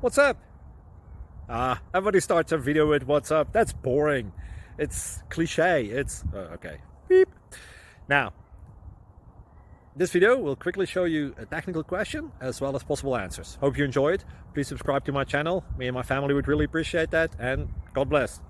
What's up? Everybody starts a video with what's up. That's boring. It's cliche. It's okay. Beep. Now, this video will quickly show you a technical question as well as possible answers. Hope you enjoyed. Please subscribe to my channel. Me and my family would really appreciate that, and God bless.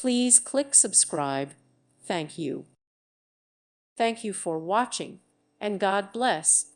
Please click subscribe. Thank you. Thank you for watching, and God bless.